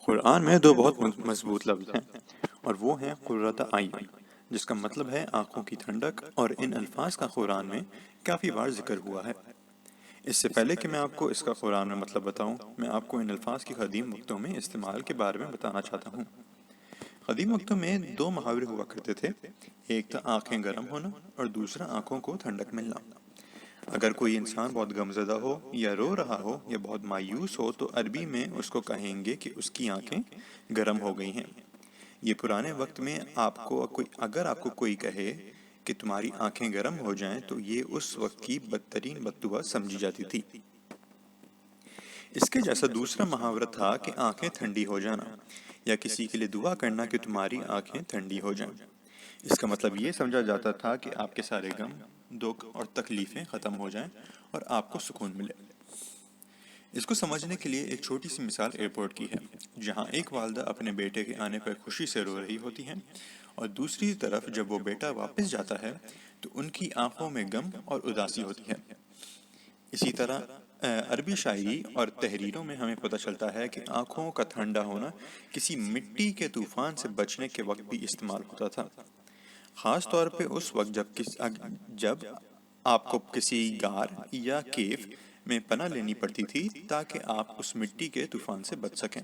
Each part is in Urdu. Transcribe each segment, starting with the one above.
قرآن میں دو بہت مضبوط لفظ ہیں اور وہ ہیں قرۃ اعین، جس کا مطلب ہے آنکھوں کی ٹھنڈک، اور ان الفاظ کا قرآن میں کافی بار ذکر ہوا ہے۔ اس سے پہلے کہ میں آپ کو اس کا قرآن میں مطلب بتاؤں، میں آپ کو ان الفاظ کی قدیم وقتوں میں استعمال کے بارے میں بتانا چاہتا ہوں۔ قدیم وقتوں میں دو محاورے ہوا کرتے تھے، ایک تھا آنکھیں گرم ہونا اور دوسرا آنکھوں کو ٹھنڈک ملنا۔ اگر کوئی انسان بہت غمزدہ ہو یا رو رہا ہو یا بہت مایوس ہو تو عربی میں اس کو کہیں گے کہ اس کی آنکھیں گرم ہو گئی ہیں۔ یہ پرانے وقت میں اگر آپ کو کوئی کہے کہ تمہاری آنکھیں گرم ہو جائیں تو یہ اس وقت کی بدترین بد دعا سمجھی جاتی تھی۔ اس کے جیسا دوسرا محاورہ تھا کہ آنکھیں ٹھنڈی ہو جانا، یا کسی کے لیے دعا کرنا کہ تمہاری آنکھیں ٹھنڈی ہو جائیں۔ اس کا مطلب یہ سمجھا جاتا تھا کہ آپ کے سارے غم، دکھ اور تکلیفیں ختم ہو جائیں اور آپ کو سکون ملے۔ اس کو سمجھنے کے لیے ایک چھوٹی سی مثال ایئرپورٹ کی ہے، جہاں ایک والدہ اپنے بیٹے کے آنے پر خوشی سے رو رہی ہوتی ہے، اور دوسری طرف جب وہ بیٹا واپس جاتا ہے تو ان کی آنکھوں میں غم اور اداسی ہوتی ہے۔ اسی طرح عربی شاعری اور تحریروں میں ہمیں پتہ چلتا ہے کہ آنکھوں کا ٹھنڈا ہونا کسی مٹی کے طوفان سے بچنے کے وقت بھی استعمال ہوتا تھا، خاص طور پہ اس وقت جب آپ کو کسی غار یا کیف میں پناہ لینی پڑتی تھی تاکہ آپ اس مٹی کے طوفان سے بچ سکیں۔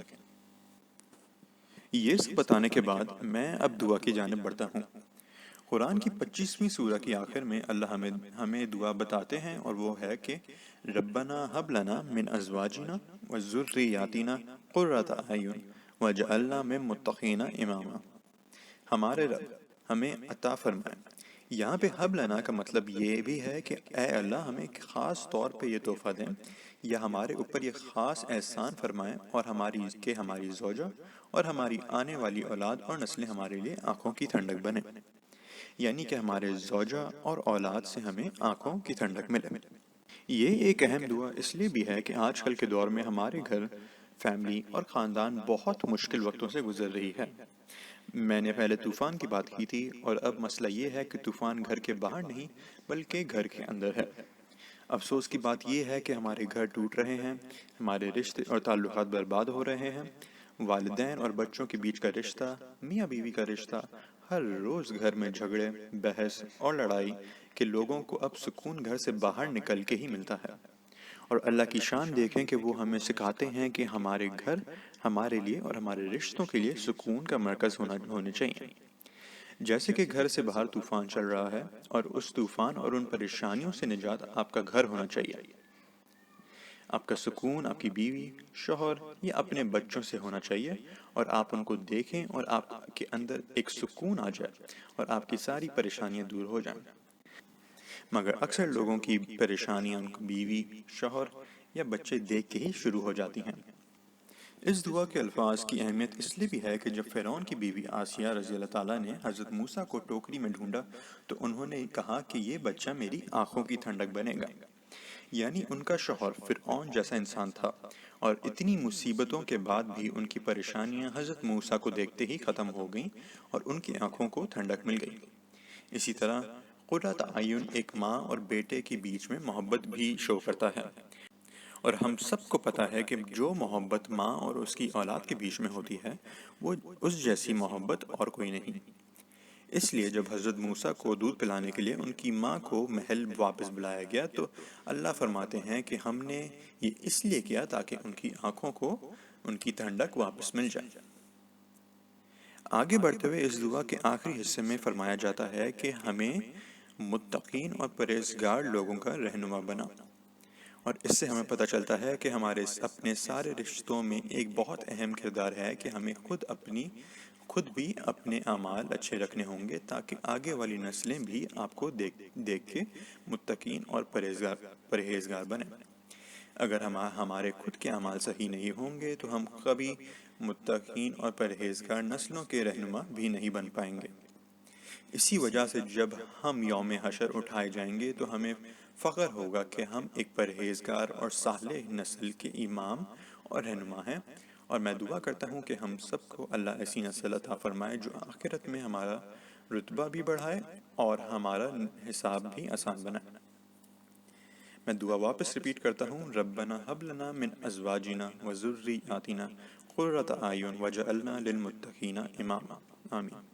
یہ سب بتانے کے بعد میں اب دعا کی جانب بڑھتا ہوں۔ قرآن کی 25ویں سورہ کی آخر میں اللہ ہمیں دعا بتاتے ہیں، اور وہ ہے کہ ربنا ہب لنا من ازواجنا وذریاتنا قرۃ اعین واجعلنا للمتقین اماما۔ ہمارے رب ہمیں عطا فرمائے۔ یہاں پہ حب لنا کا مطلب یہ بھی ہے کہ اے اللہ ہمیں خاص طور پہ یہ تحفہ دیں یا ہمارے اوپر یہ خاص احسان فرمائیں، اور ہماری زوجہ اور ہماری آنے والی اولاد اور نسلیں ہمارے لیے آنکھوں کی ٹھنڈک بنیں، یعنی کہ ہمارے زوجہ اور اولاد سے ہمیں آنکھوں کی ٹھنڈک ملے۔ یہ ایک اہم دعا اس لیے بھی ہے کہ آج کل کے دور میں ہمارے گھر، فیملی اور خاندان بہت مشکل وقتوں سے گزر رہی ہے۔ میں نے پہلے طوفان کی بات کی تھی، اور اب مسئلہ یہ ہے کہ طوفان گھر کے باہر نہیں بلکہ گھر کے اندر ہے۔ افسوس کی بات یہ ہے کہ ہمارے گھر ٹوٹ رہے ہیں، ہمارے رشتے اور تعلقات برباد ہو رہے ہیں، والدین اور بچوں کے بیچ کا رشتہ، میاں بیوی کا رشتہ، ہر روز گھر میں جھگڑے، بحث اور لڑائی کہ لوگوں کو اب سکون گھر سے باہر نکل کے ہی ملتا ہے۔ اور اللہ کی شان دیکھیں کہ وہ ہمیں سکھاتے ہیں کہ ہمارے گھر ہمارے لیے اور ہمارے رشتوں کے لیے سکون کا مرکز ہونے چاہیے۔ جیسے کہ گھر سے باہر طوفان چل رہا ہے، اور اس طوفان اور ان پریشانیوں سے نجات آپ کا گھر ہونا چاہیے۔ آپ کا سکون آپ کی بیوی، شوہر یا اپنے بچوں سے ہونا چاہیے، اور آپ ان کو دیکھیں اور آپ کے اندر ایک سکون آ جائے اور آپ کی ساری پریشانیاں دور ہو جائیں۔ مگر اکثر لوگوں کی پریشانیاں ان کو بیوی، شوہر یا بچے دیکھ کے ہی شروع ہو جاتی ہیں۔ اس دعا کے الفاظ کی اہمیت اس لیے بھی ہے کہ جب فرعون کی بیوی آسیہ رضی اللہ تعالیٰ نے حضرت موسیٰ کو ٹوکری میں ڈھونڈا تو انہوں نے کہا کہ یہ بچہ میری آنکھوں کی ٹھنڈک بنے گا، یعنی ان کا شوہر فرعون جیسا انسان تھا، اور اتنی مصیبتوں کے بعد بھی ان کی پریشانیاں حضرت موسیٰ کو دیکھتے ہی ختم ہو گئیں اور ان کی آنکھوں کو ٹھنڈک مل گئی۔ اسی طرح قرۃ اعین ایک ماں اور بیٹے کے بیچ میں محبت بھی شو کرتا ہے، اور ہم سب کو پتہ ہے کہ جو محبت ماں اور اس کی اولاد کے بیچ میں ہوتی ہے وہ اس جیسی محبت اور کوئی نہیں۔ اس لیے جب حضرت موسیٰ کو دودھ پلانے کے لیے ان کی ماں کو محل واپس بلایا گیا تو اللہ فرماتے ہیں کہ ہم نے یہ اس لیے کیا تاکہ ان کی آنکھوں کو ان کی ٹھنڈک واپس مل جائے۔ آگے بڑھتے ہوئے اس دعا کے آخری حصے میں فرمایا جاتا ہے کہ ہمیں متقین اور پرہیزگار لوگوں کا رہنما بنا، اور اس سے ہمیں پتہ چلتا ہے کہ ہمارے اپنے سارے رشتوں میں ایک بہت اہم کردار ہے کہ ہمیں خود بھی اپنے اعمال اچھے رکھنے ہوں گے تاکہ آگے والی نسلیں بھی آپ کو دیکھ کے متقین اور پرہیزگار بنیں۔ اگر ہمارے خود کے اعمال صحیح نہیں ہوں گے تو ہم کبھی متقین اور پرہیزگار نسلوں کے رہنما بھی نہیں بن پائیں گے۔ اسی وجہ سے جب ہم یوم حشر اٹھائے جائیں گے تو ہمیں فخر ہوگا کہ ہم ایک پرہیزگار اور صالح نسل کے امام اور رہنما ہیں، اور میں دعا کرتا ہوں کہ ہم سب کو اللہ ایسی نسل عطا فرمائے جو آخرت میں ہمارا رتبہ بھی بڑھائے اور ہمارا حساب بھی آسان بنائے۔ میں دعا واپس ریپیٹ کرتا ہوں، ربنا ہب لنا من ازواجنا وذریاتنا قرۃ اعین وجعلنا للمتقین اماما۔ آمین۔